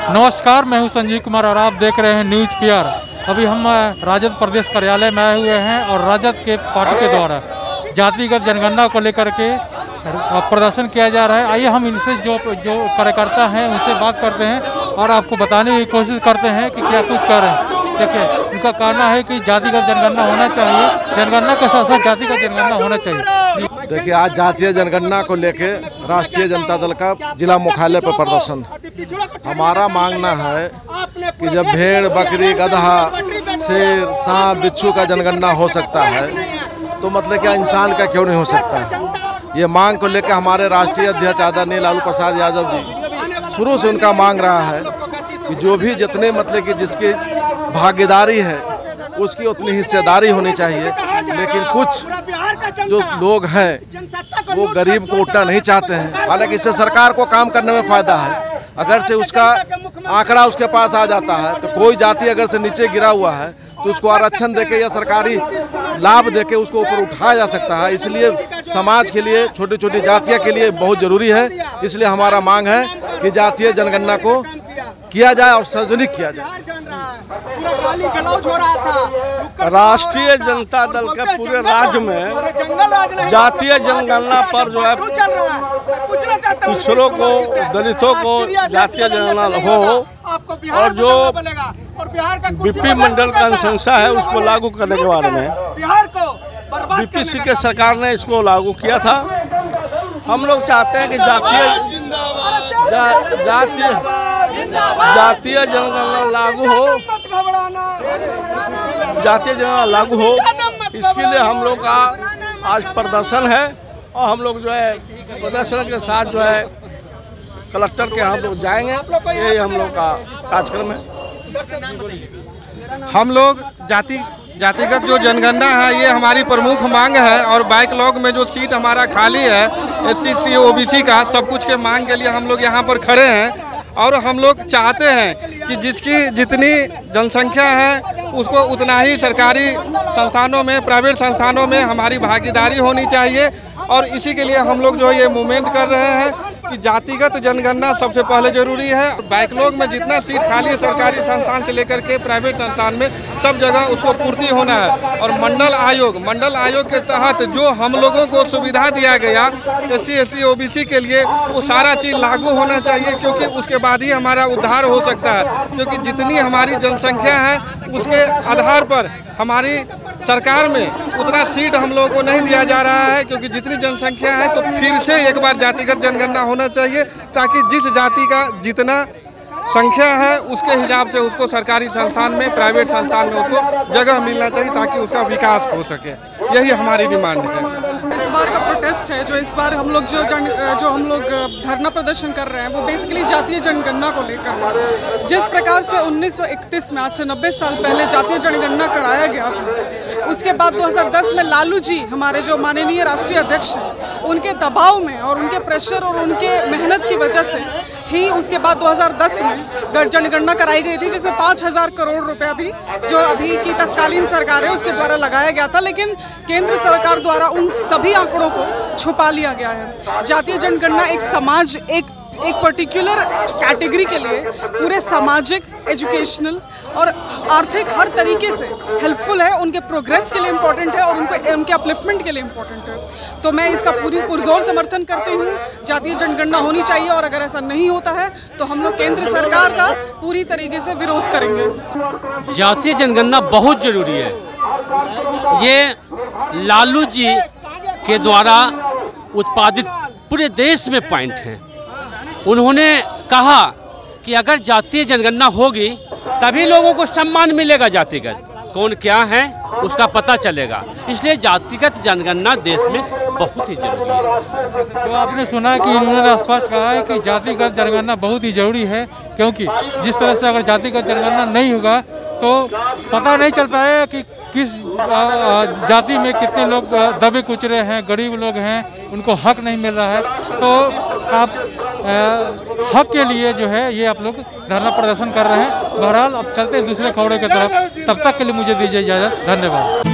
नमस्कार, मैं हूं संजीव कुमार और आप देख रहे हैं न्यूज़ पीआर। अभी हम राजद प्रदेश कार्यालय में आए हुए हैं और राजद के पार्टी के द्वारा जातिगत जनगणना को लेकर के प्रदर्शन किया जा रहा है। आइए हम इनसे जो कार्यकर्ता हैं उनसे बात करते हैं और आपको बताने की कोशिश करते हैं कि क्या कुछ कर रहे हैं। देखिए, उनका कहना है कि जातिगत जनगणना होना चाहिए, जनगणना के साथ साथ जातिगत जनगणना होना चाहिए। देखिए, आज जातीय जनगणना को लेके राष्ट्रीय जनता दल का जिला मुख्यालय पर प्रदर्शन। हमारा मांगना है कि जब भेड़, बकरी, गधा, शेर, सांप, बिच्छू का जनगणना हो सकता है तो मतलब क्या इंसान का क्यों नहीं हो सकता है। ये मांग को लेकर हमारे राष्ट्रीय अध्यक्ष आदरणीय लालू प्रसाद यादव जी शुरू से उनका मांग रहा है कि जो भी जितने मतलब कि जिसकी भागीदारी है उसकी उतनी हिस्सेदारी होनी चाहिए। लेकिन कुछ जो लोग हैं वो गरीब को उठना नहीं चाहते हैं। हालांकि इससे सरकार को काम करने में फ़ायदा है। अगर से उसका आंकड़ा उसके पास आ जाता है तो कोई जाति अगर से नीचे गिरा हुआ है तो उसको आरक्षण देके या सरकारी लाभ देके उसको ऊपर उठाया जा सकता है। इसलिए समाज के लिए, छोटी छोटी जातियों के लिए बहुत ज़रूरी है। इसलिए हमारा मांग है कि जातीय जनगणना को किया जाए और सार्वजनिक किया जाए। राष्ट्रीय जनता दल के पूरे राज्य में जातीय जनगणना पर जो है पिछड़ों को, दलितों को जातीय जनगणना हो और जो बीपी मंडल का अनुशंसा है उसको लागू करने के बारे में बीपीसी के सरकार ने इसको लागू किया था। हम लोग चाहते हैं कि जातीय जनगणना लागू हो, जातीय जनगणना लागू हो। इसके लिए हम लोग का आज प्रदर्शन है और हम लोग जो है प्रदर्शन के साथ जो है कलेक्टर के यहाँ लोग जाएंगे। यही हम लोग का कार्यक्रम है। हम लोग जातिगत जो जनगणना है ये हमारी प्रमुख मांग है और बैकलॉग में जो सीट हमारा खाली है SC ST OBC का, सब कुछ के मांग के लिए हम लोग यहाँ पर खड़े हैं। और हम लोग चाहते हैं कि जिसकी जितनी जनसंख्या है उसको उतना ही सरकारी संस्थानों में, प्राइवेट संस्थानों में हमारी भागीदारी होनी चाहिए। और इसी के लिए हम लोग जो ये मूवमेंट कर रहे हैं कि जातिगत जनगणना सबसे पहले जरूरी है। बैकलॉग में जितना सीट खाली है सरकारी संस्थान से लेकर के प्राइवेट संस्थान में सब जगह उसको पूर्ति होना है। और मंडल आयोग के तहत जो हम लोगों को सुविधा दिया गया SC ST OBC के लिए, वो सारा चीज़ लागू होना चाहिए, क्योंकि उसके बाद ही हमारा उद्धार हो सकता है। क्योंकि जितनी हमारी जनसंख्या है उसके आधार पर हमारी सरकार में उतना सीट हम लोगों को नहीं दिया जा रहा है। क्योंकि जितनी जनसंख्या है तो फिर से एक बार जातिगत जनगणना होना चाहिए, ताकि जिस जाति का जितना संख्या है उसके हिसाब से उसको सरकारी संस्थान में, प्राइवेट संस्थान में उसको जगह मिलना चाहिए, ताकि उसका विकास हो सके। यही हमारी डिमांड है। इस बार का प्रोटेस्ट है जो इस बार हम लोग जो हम लोग धरना प्रदर्शन कर रहे हैं वो बेसिकली जातीय जनगणना को लेकर। जिस प्रकार से 1931 में, आज से 90 साल पहले जातीय जनगणना कराया गया था, उसके बाद 2010 में लालू जी, हमारे जो माननीय राष्ट्रीय अध्यक्ष हैं, उनके दबाव में और उनके प्रेशर और उनके मेहनत की वजह से ही उसके बाद 2010 में जनगणना कराई गई थी, जिसमें 5,000 करोड़ रुपया भी जो अभी की तत्कालीन सरकार है उसके द्वारा लगाया गया था। लेकिन केंद्र सरकार द्वारा उन सभी आंकड़ों को छुपा लिया गया है। जातीय जनगणना एक समाज, एक पर्टिकुलर कैटेगरी के लिए पूरे सामाजिक, एजुकेशनल और आर्थिक हर तरीके से हेल्पफुल है, उनके प्रोग्रेस के लिए इम्पोर्टेंट है और उनके अपलिफ्टमेंट के लिए इम्पोर्टेंट है। तो मैं इसका पूरी पुरजोर समर्थन करती हूँ। जातीय जनगणना होनी चाहिए और अगर ऐसा नहीं होता है तो हम लोग केंद्र सरकार का पूरी तरीके से विरोध करेंगे। जातीय जनगणना बहुत ज़रूरी है। ये लालू जी के द्वारा उत्पादित पूरे देश में पॉइंट हैं। उन्होंने कहा कि अगर जातीय जनगणना होगी तभी लोगों को सम्मान मिलेगा, जातिगत कौन क्या है उसका पता चलेगा। इसलिए जातिगत जनगणना देश में बहुत ही जरूरी है। तो आपने सुना कि इन्होंने स्पष्ट कहा है कि जातिगत जनगणना बहुत ही जरूरी है, क्योंकि जिस तरह से अगर जातिगत जनगणना नहीं होगा तो पता नहीं चल पाएगा कि किस जाति में कितने लोग दबे कुचरे हैं, गरीब लोग हैं, उनको हक नहीं मिल रहा है। तो आप हक के लिए जो है ये आप लोग धरना प्रदर्शन कर रहे हैं। बहरहाल अब चलते हैं दूसरे खबरों की तरफ। तब तक के लिए मुझे दीजिए इजाज़त। धन्यवाद।